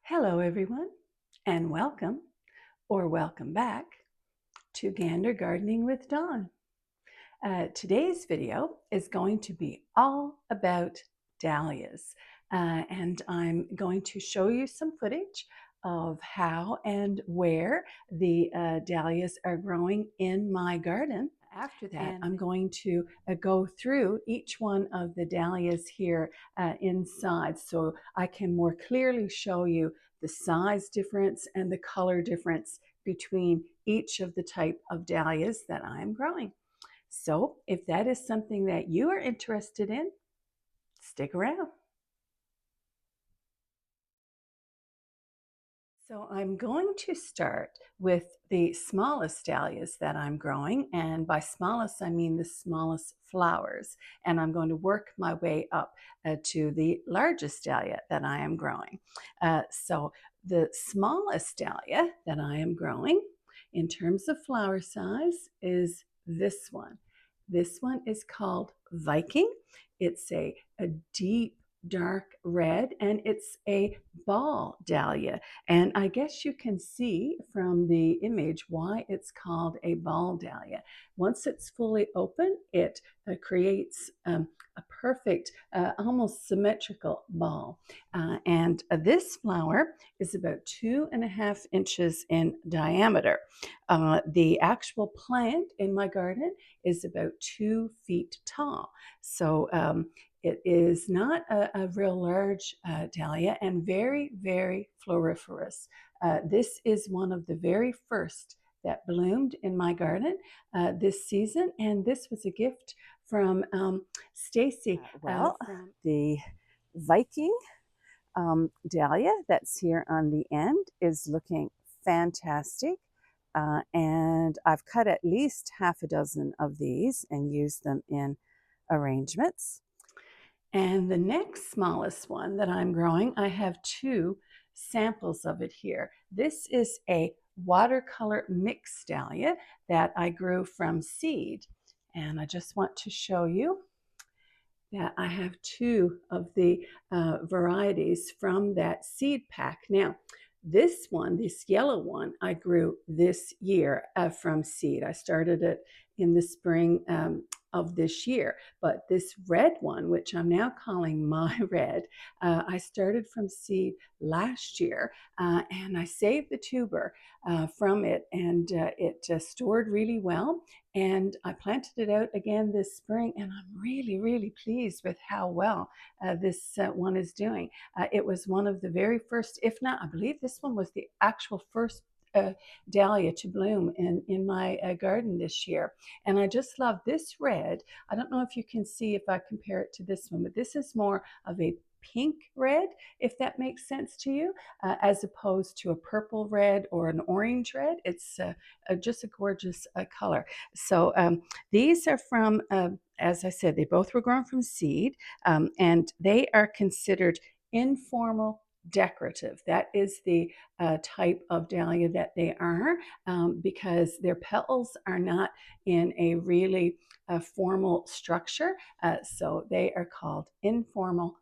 Hello everyone, and welcome or welcome back to Gander Gardening with Dawn. Today's video is going to be all about dahlias, and I'm going to show you some footage of how and where the dahlias are growing in my garden. After that, I'm going to go through each one of the dahlias here inside so I can more clearly show you the size difference and the color difference between each of the type of dahlias that I'm growing. So if that is something that you are interested in, stick around. So I'm going to start with the smallest dahlias that I'm growing, and by smallest I mean the smallest flowers, and I'm going to work my way up to the largest dahlia that I am growing. So the smallest dahlia that I am growing in terms of flower size is this one. This one is called Viking. It's a deep dark red, and it's a ball dahlia. And I guess you can see from the image why it's called a ball dahlia. Once it's fully open, it creates a perfect, almost symmetrical ball. And this flower is about 2.5 inches in diameter. The actual plant in my garden is about 2 feet tall. So it is not a real large dahlia and very, very floriferous. This is one of the very first that bloomed in my garden this season, and this was a gift from Stacy. The Viking dahlia that's here on the end is looking fantastic. And I've cut at least half a dozen of these and used them in arrangements. And the next smallest one that I'm growing, I have 2 samples of it here. This is a watercolor mix dahlia that I grew from seed. And I just want to show you that I have 2 of the varieties from that seed pack. Now, this one, this yellow one, I grew this year from seed. I started it in the spring of this year. But this red one, which I'm now calling my red, I started from seed last year, and I saved the tuber from it, and it stored really well. And I planted it out again this spring, and I'm really, really pleased with how well this one is doing. It was one of the very first, if not, I believe this one was the actual first dahlia to bloom in my garden this year. And I just love this red. I don't know if you can see if I compare it to this one, but this is more of a pink red, if that makes sense to you, as opposed to a purple red or an orange red. It's just a gorgeous color. So these are from, as I said, they both were grown from seed, and they are considered informal decorative. That is the type of dahlia that they are, because their petals are not in a really formal structure. So they are called informal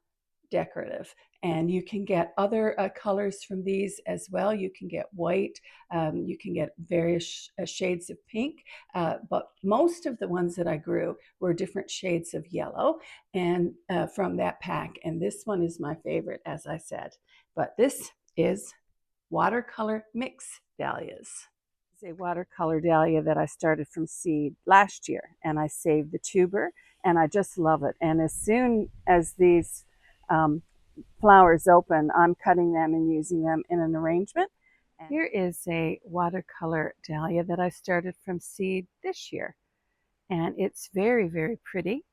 decorative. And you can get other colors from these as well. You can get white, you can get various shades of pink, but most of the ones that I grew were different shades of yellow and from that pack. And this one is my favorite, as I said. But this is watercolor mix dahlias. It's a watercolor dahlia that I started from seed last year, and I saved the tuber, and I just love it. And as soon as these flowers open, I'm cutting them and using them in an arrangement. And here is a watercolor dahlia that I started from seed this year, and it's very, very pretty.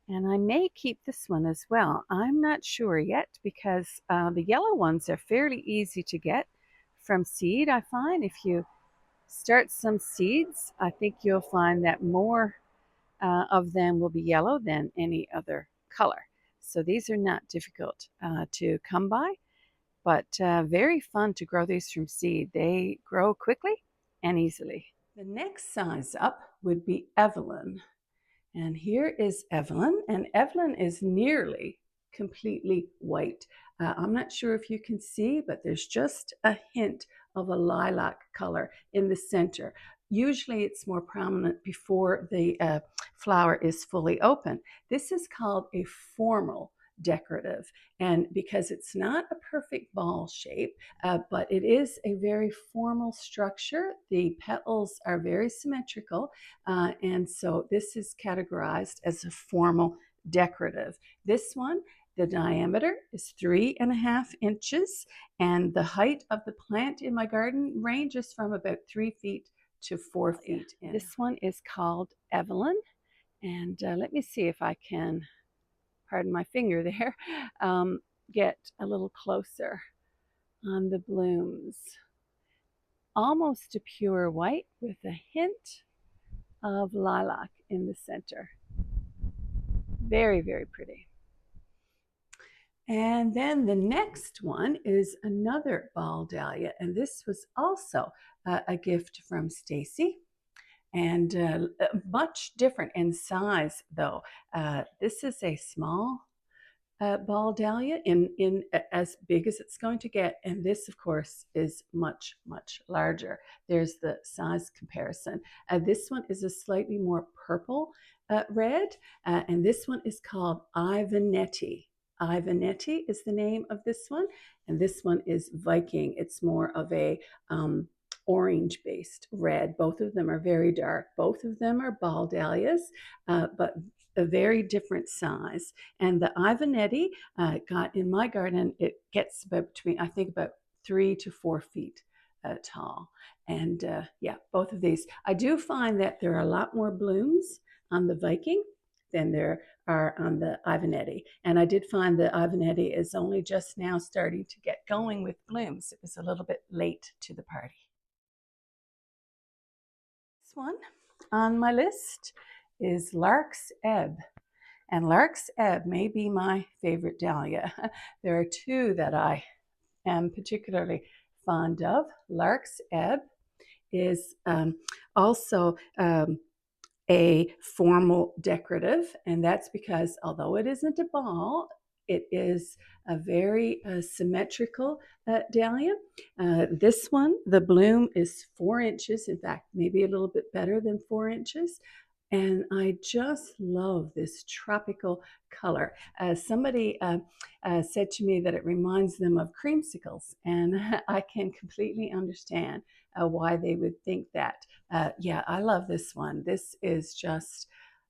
And I may keep this one as well. I'm not sure yet because the yellow ones are fairly easy to get from seed. I find if you start some seeds, I think you'll find that more of them will be yellow than any other color. So these are not difficult to come by, but very fun to grow these from seed. They grow quickly and easily. The next size up would be Eveline. And here is Eveline, and Eveline is nearly completely white. I'm not sure if you can see, but there's just a hint of a lilac color in the center. Usually it's more prominent before the flower is fully open. This is called a formal decorative, and because it's not a perfect ball shape, but it is a very formal structure. The petals are very symmetrical, and so this is categorized as a formal decorative. This one, the diameter is 3.5 inches, and the height of the plant in my garden ranges from about 3 feet to 4 feet. This one is called Eveline, and let me see if I can, pardon my finger there, get a little closer on the blooms. Almost a pure white with a hint of lilac in the center. Very, very pretty. And then the next one is another ball dahlia, and this was also a gift from Stacy, and much different in size though. This is a small ball dahlia in as big as it's going to get, and this of course is much larger. There's the size comparison. This one is a slightly more purple red, and this one is called Ivanetti. Ivanetti is the name of this one, and this one is Viking. It's more of a orange based red. Both of them are very dark. Both of them are ball dahlias, but a very different size. And the Ivanetti got in my garden, it gets about between, I think, about 3 to 4 feet tall. And yeah, both of these. I do find that there are a lot more blooms on the Viking than there are on the Ivanetti. And I did find the Ivanetti is only just now starting to get going with blooms. It was a little bit late to the party. This one on my list is Lark's Ebbe. And Lark's Ebbe may be my favorite dahlia. There are two that I am particularly fond of. Lark's Ebbe is also a formal decorative, and that's because although it isn't a ball, it is a very symmetrical dahlia. This one, the bloom is 4 inches, in fact, maybe a little bit better than 4 inches. And I just love this tropical color. Somebody said to me that it reminds them of creamsicles, and I can completely understand why they would think that. Yeah, I love this one. This is just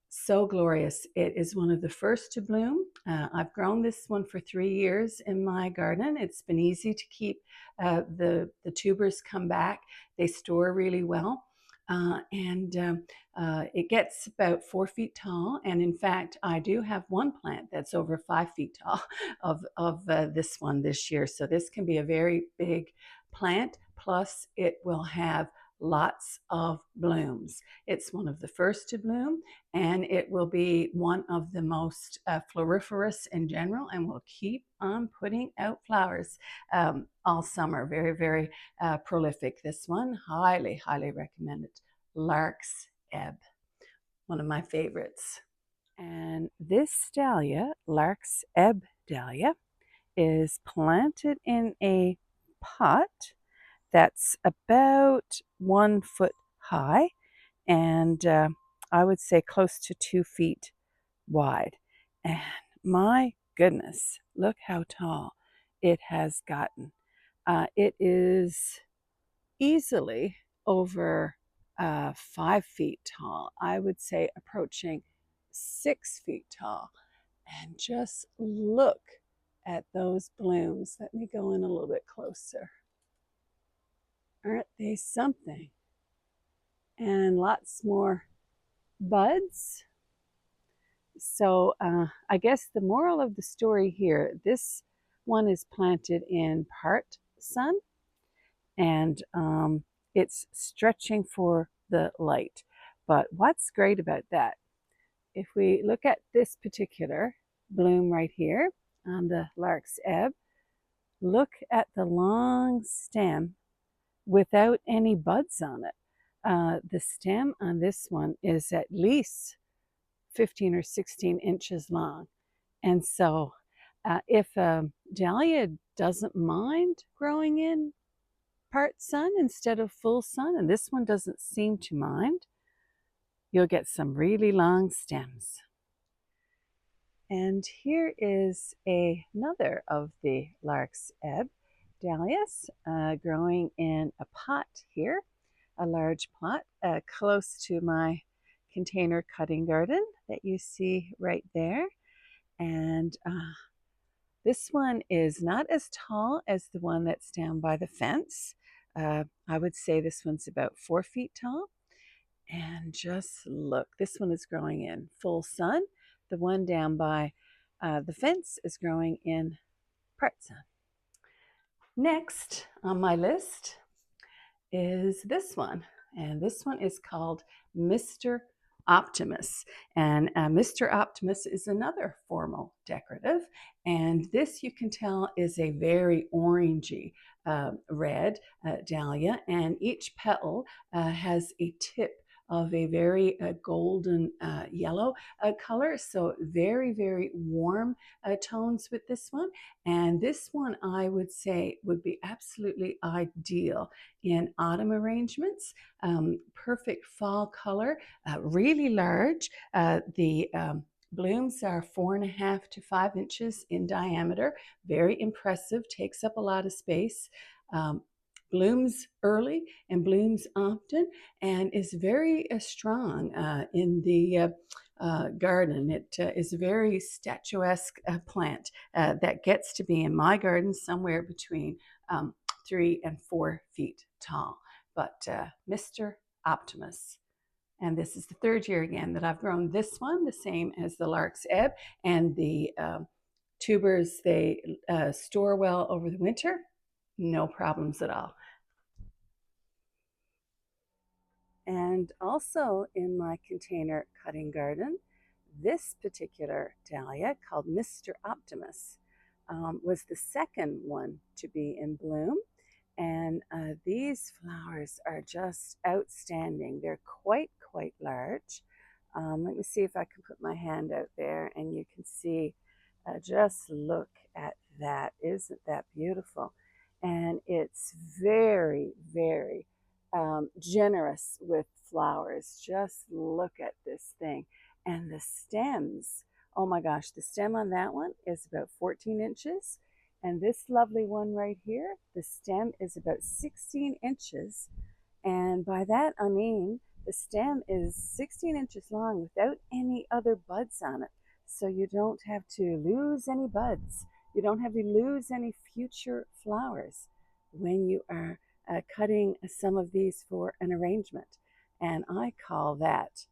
so glorious. It is one of the first to bloom. I've grown this one for 3 years in my garden. It's been easy to keep the tubers come back. They store really well. It gets about 4 feet tall, and in fact I do have one plant that's over 5 feet tall of this one this year, so this can be a very big plant, plus it will have lots of blooms. It's one of the first to bloom, and it will be one of the most floriferous in general, and will keep on putting out flowers all summer. Very prolific. This one, highly recommended. Lark's Ebbe, one of my favorites. And this dahlia, Lark's Ebbe dahlia, is planted in a pot that's about 1 foot high, and I would say close to 2 feet wide. And my goodness, look how tall it has gotten. It is easily over 5 feet tall. I would say approaching 6 feet tall. And just look at those blooms. Let me go in a little bit closer. Aren't they something? And lots more buds. So I guess the moral of the story here, this one is planted in part sun, and it's stretching for the light. But what's great about that, if we look at this particular bloom right here on the Lark's Ebbe, look at the long stem without any buds on it. The stem on this one is at least 15 or 16 inches long. And so If a dahlia doesn't mind growing in part sun instead of full sun, and this one doesn't seem to mind, you'll get some really long stems. And here is another of the Lark's Ebbe dahlias growing in a pot here, a large pot close to my container cutting garden that you see right there. And this one is not as tall as the one that's down by the fence. I would say this one's about 4 feet tall. And just look, this one is growing in full sun. The one down by the fence is growing in part sun. Next on my list is this one, and this one is called Mr. Optimist. And Mr. Optimist is another formal decorative, and this you can tell is a very orangey red dahlia, and each petal has a tip of a very golden yellow color, so very, very warm tones with this one. And this one I would say would be absolutely ideal in autumn arrangements. Perfect fall color, really large. The blooms are 4.5 to 5 inches in diameter. Very impressive, takes up a lot of space. Blooms early and blooms often, and is very strong in the garden. It is a very statuesque plant that gets to be in my garden somewhere between 3 and 4 feet tall. But Mr. Optimist. And this is the third year again that I've grown this one, the same as the Lark's Ebbe. And the tubers, they store well over the winter. No problems at all. And also in my container cutting garden, this particular dahlia called Mr. Optimist was the second one to be in bloom. And these flowers are just outstanding. They're quite large. Let me see if I can put my hand out there and you can see, just look at that. Isn't that beautiful? And it's very, very generous with flowers. Just look at this thing. And the stems, oh my gosh, the stem on that one is about 14 inches. And this lovely one right here, the stem is about 16 inches. And by that, I mean the stem is 16 inches long without any other buds on it. So you don't have to lose any buds. You don't have to lose any future flowers when you are cutting some of these for an arrangement. And I call that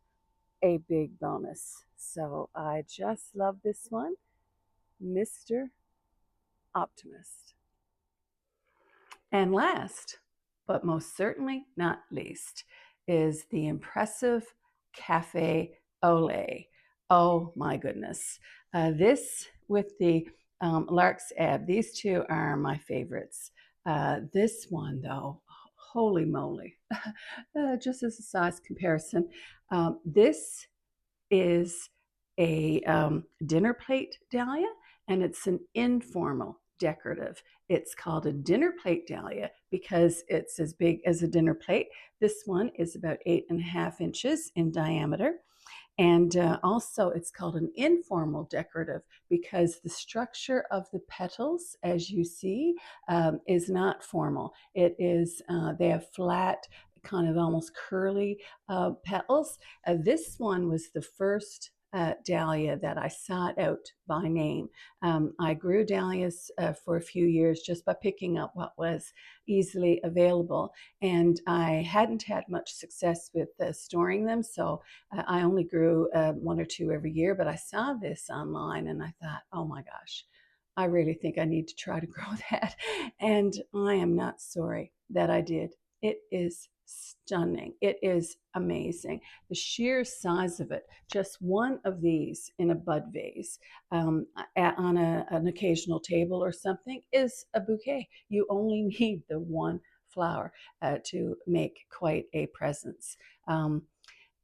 a big bonus. So I just love this one, Mr. Optimist. And last, but most certainly not least, is the impressive Café Olay. Oh my goodness. This with the Lark's Ebbe, these two are my favorites. This one though, holy moly, just as a size comparison, this is a dinner plate dahlia, and it's an informal decorative. It's called a dinner plate dahlia because it's as big as a dinner plate. This one is about 8.5 inches in diameter. And also, it's called an informal decorative because the structure of the petals, as you see, is not formal. It is, they have flat, kind of almost curly petals. This one was the first dahlia that I sought out by name. I grew dahlias for a few years just by picking up what was easily available, and I hadn't had much success with storing them, so I only grew 1 or 2 every year. But I saw this online and I thought, oh my gosh, I really think I need to try to grow that. And I am not sorry that I did. It is stunning. It is amazing. The sheer size of it, just one of these in a bud vase on an occasional table or something, is a bouquet. You only need the one flower to make quite a presence.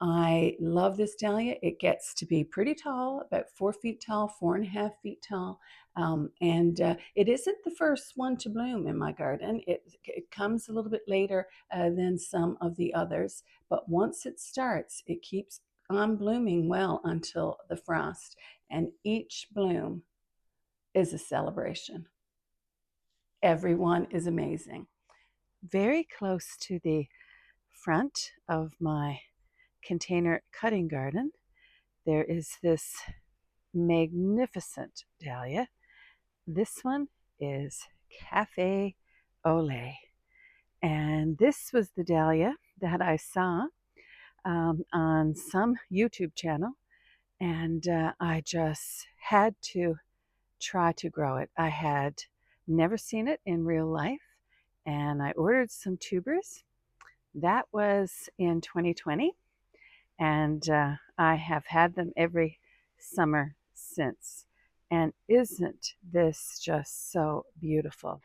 I love this dahlia. It gets to be pretty tall, about 4 feet tall, 4.5 feet tall. And it isn't the first one to bloom in my garden. It comes a little bit later than some of the others. But once it starts, it keeps on blooming well until the frost. And each bloom is a celebration. Everyone is amazing. Very close to the front of my container cutting garden, there is this magnificent dahlia. This one is Café Olay. And this was the dahlia that I saw on some YouTube channel. And I just had to try to grow it. I had never seen it in real life. And I ordered some tubers. That was in 2020. And I have had them every summer since. And isn't this just so beautiful?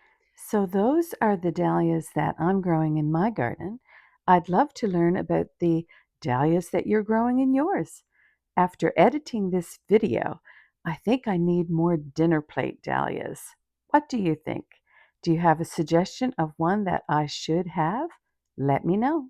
So those are the dahlias that I'm growing in my garden. I'd love to learn about the dahlias that you're growing in yours. After editing this video, I think I need more dinner plate dahlias. What do you think? Do you have a suggestion of one that I should have? Let me know.